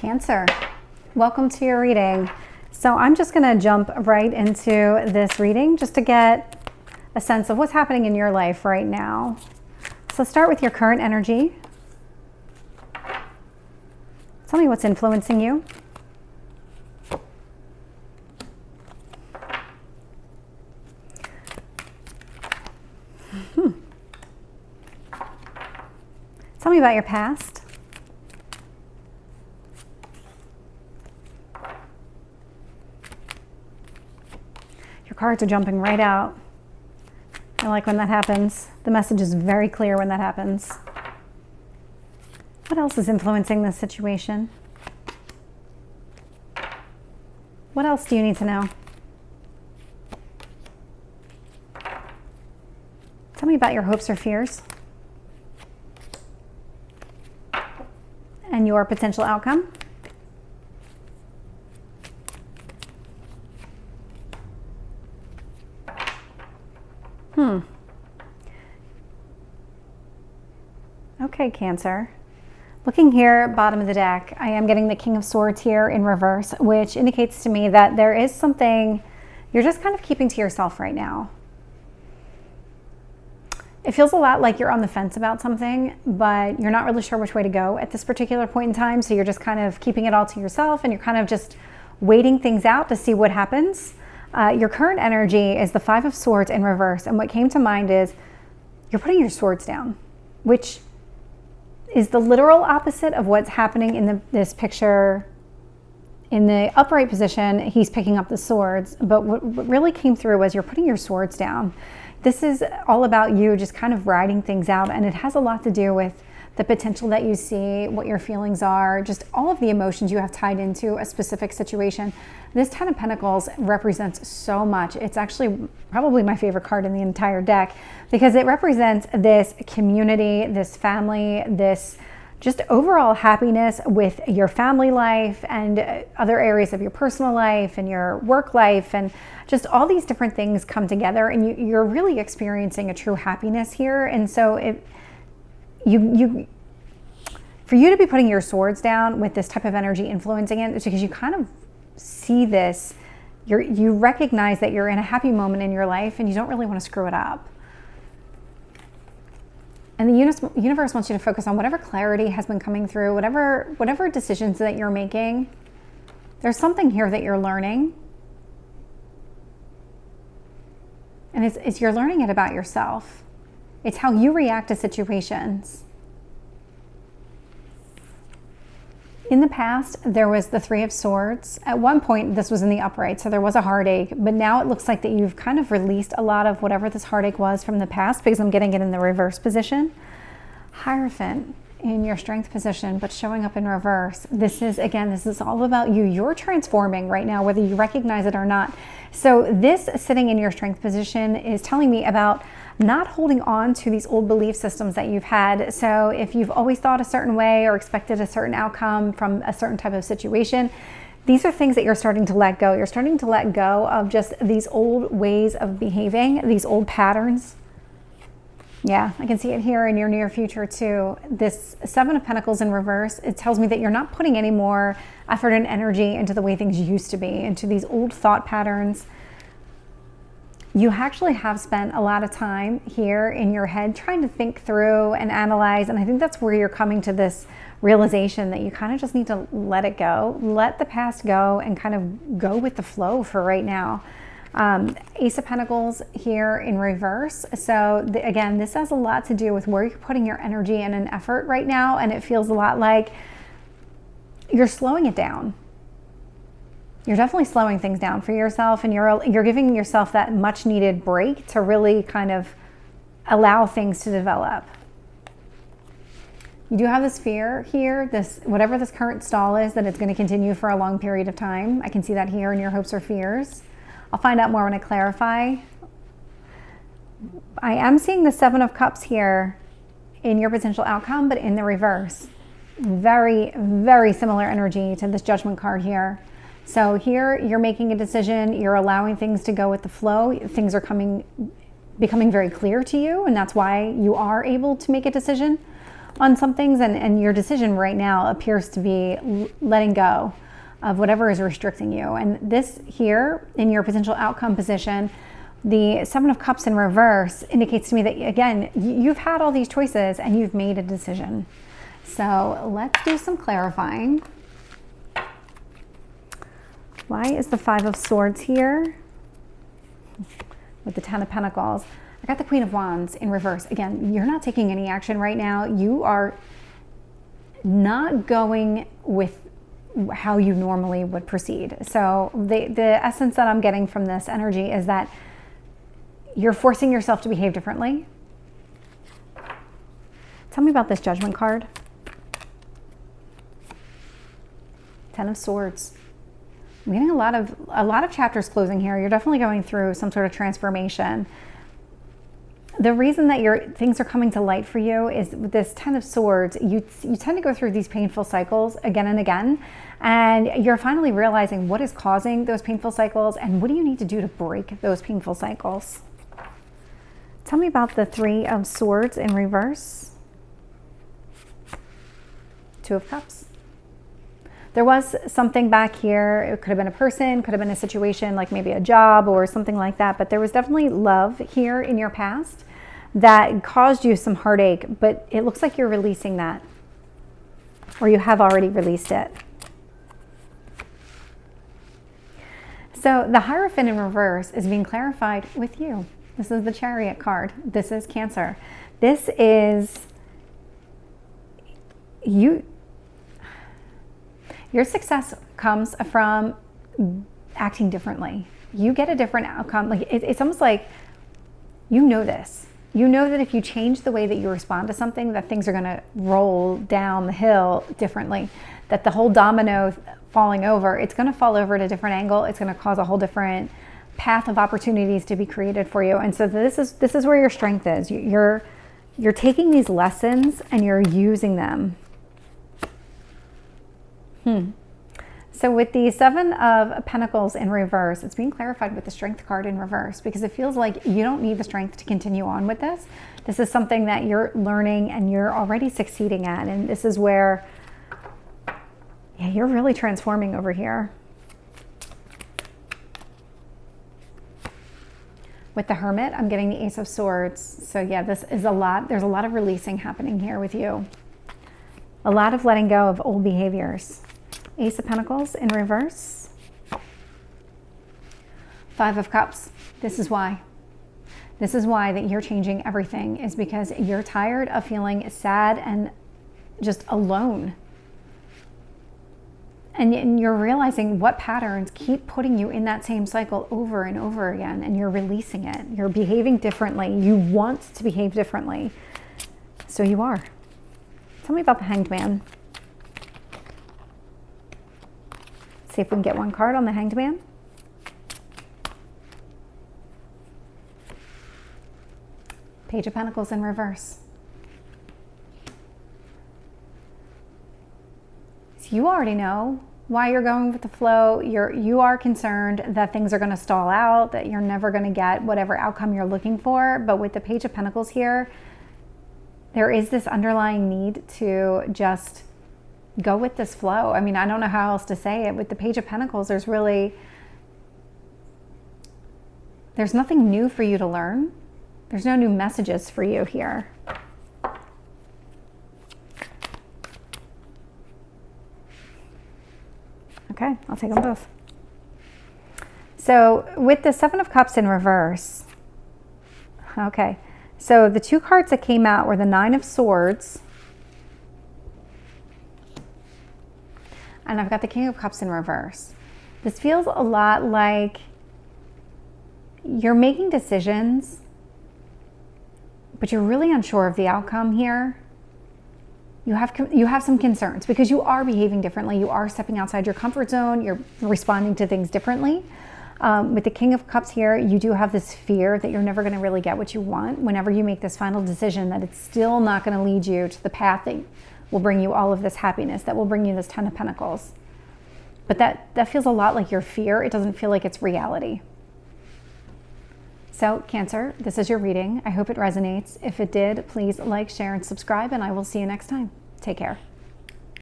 Cancer, welcome to your reading. So I'm just going to jump right into this reading just to get a sense of what's happening in your life right now. So start with your current energy. Tell me what's influencing you. Tell me about your past. Your cards are jumping right out. I like when that happens. The message is very clear when that happens. What else is influencing this situation? What else do you need to know? Tell me about your hopes or fears and your potential outcome. Okay, Cancer. Looking here, bottom of the deck, I am getting the King of Swords here in reverse, which indicates to me that there is something you're just kind of keeping to yourself right now. It feels a lot like you're on the fence about something, but you're not really sure which way to go at this particular point in time. So you're just kind of keeping it all to yourself and you're kind of just waiting things out to see what happens. Your current energy is the Five of Swords in reverse. And what came to mind is you're putting your swords down, which is the literal opposite of what's happening in this picture. In the upright position, he's picking up the swords. But what really came through was you're putting your swords down. This is all about you just kind of riding things out, and it has a lot to do with the potential that you see, what your feelings are, just all of the emotions you have tied into a specific situation. This Ten of Pentacles represents so much. It's actually probably my favorite card in the entire deck because it represents this community, this family, this just overall happiness with your family life and other areas of your personal life and your work life, and just all these different things come together and you're really experiencing a true happiness here. And so for you to be putting your swords down with this type of energy influencing it, it's because you kind of see this, you recognize that you're in a happy moment in your life and you don't really want to screw it up. And the universe wants you to focus on whatever clarity has been coming through, whatever decisions that you're making. There's something here that you're learning. And it's you're learning it about yourself. It's how you react to situations. In the past, there was the Three of Swords. At one point, this was in the upright, so there was a heartache. But now it looks like that you've kind of released a lot of whatever this heartache was from the past, because I'm getting it in the reverse position. Hierophant in your strength position, but showing up in reverse. This is all about you. You're transforming right now, whether you recognize it or not. So this sitting in your strength position is telling me about not holding on to these old belief systems that you've had. So if you've always thought a certain way or expected a certain outcome from a certain type of situation, these are things that you're starting to let go. You're starting to let go of just these old ways of behaving, these old patterns. Yeah, I can see it here in your near future too. This Seven of Pentacles in reverse, it tells me that you're not putting any more effort and energy into the way things used to be, into these old thought patterns. You actually have spent a lot of time here in your head trying to think through and analyze, and I think that's where you're coming to this realization that you kind of just need to let it go, let the past go, and kind of go with the flow for right now. Ace of Pentacles here in reverse. So again, this has a lot to do with where you're putting your energy and an effort right now, and it feels a lot like you're slowing it down. You're definitely slowing things down for yourself, and you're giving yourself that much needed break to really kind of allow things to develop. You do have this fear here, whatever this current stall is, that it's going to continue for a long period of time. I can see that here in your hopes or fears. I'll find out more when I clarify. I am seeing the Seven of Cups here in your potential outcome, but in the reverse. Very, very similar energy to this Judgment card here. So here you're making a decision, you're allowing things to go with the flow, things are becoming very clear to you, and that's why you are able to make a decision. on some things, and your decision right now appears to be letting go of whatever is restricting you. And this here in your potential outcome position, the Seven of Cups in reverse indicates to me that, again, you've had all these choices and you've made a decision. So let's do some clarifying. Why is the Five of Swords here with the Ten of Pentacles? I got the Queen of Wands in reverse. Again, you're not taking any action right now. You are not going with how you normally would proceed. So the essence that I'm getting from this energy is that you're forcing yourself to behave differently. Tell me about this Judgment card. Ten of Swords. I'm getting a lot of chapters closing here. You're definitely going through some sort of transformation. The reason that things are coming to light for you is with this Ten of Swords, you tend to go through these painful cycles again and again, and you're finally realizing what is causing those painful cycles and what do you need to do to break those painful cycles. Tell me about the Three of Swords in reverse. Two of Cups. There was something back here. It could have been a person, could have been a situation like maybe a job or something like that. But there was definitely love here in your past that caused you some heartache. But it looks like you're releasing that, or you have already released it. So the Hierophant in reverse is being clarified with you. This is the Chariot card. This is Cancer. This is you. Your success comes from acting differently. You get a different outcome. Like it's almost like you know this. You know that if you change the way that you respond to something, that things are going to roll down the hill differently. That the whole domino falling over, it's going to fall over at a different angle. It's going to cause a whole different path of opportunities to be created for you. And so this is where your strength is. You're taking these lessons and you're using them. So with the Seven of Pentacles in reverse, it's being clarified with the Strength card in reverse because it feels like you don't need the strength to continue on with this. This is something that you're learning and you're already succeeding at. And this is where, yeah, you're really transforming over here. With the Hermit, I'm getting the Ace of Swords. So yeah, this is a lot. There's a lot of releasing happening here with you. A lot of letting go of old behaviors. Ace of Pentacles in reverse. Five of Cups. This is why. This is why that you're changing everything, is because you're tired of feeling sad and just alone. And you're realizing what patterns keep putting you in that same cycle over and over again, and you're releasing it. You're behaving differently. You want to behave differently. So you are. Tell me about the Hanged Man. See if we can get one card on the Hanged Man. Page of Pentacles in reverse. So you already know why you're going with the flow. You are concerned that things are going to stall out, that you're never going to get whatever outcome you're looking for. But with the Page of Pentacles here, there is this underlying need to just go with this flow. I mean, I don't know how else to say it. With the Page of Pentacles, there's nothing new for you to learn. There's no new messages for you here. Okay, I'll take them both. So with the Seven of Cups in reverse, okay, so the two cards that came out were the Nine of Swords, and I've got the King of Cups in reverse. This feels a lot like you're making decisions, but you're really unsure of the outcome here. You have some concerns because you are behaving differently. You are stepping outside your comfort zone. You're responding to things differently. With the King of Cups here, you do have this fear that you're never going to really get what you want whenever you make this final decision, that it's still not going to lead you to the path that will bring you all of this happiness, that will bring you this Ten of Pentacles. But that feels a lot like your fear. It doesn't feel like it's reality. So Cancer, this is your reading. I hope it resonates. If it did, please like, share, and subscribe, and I will see you next time. Take care.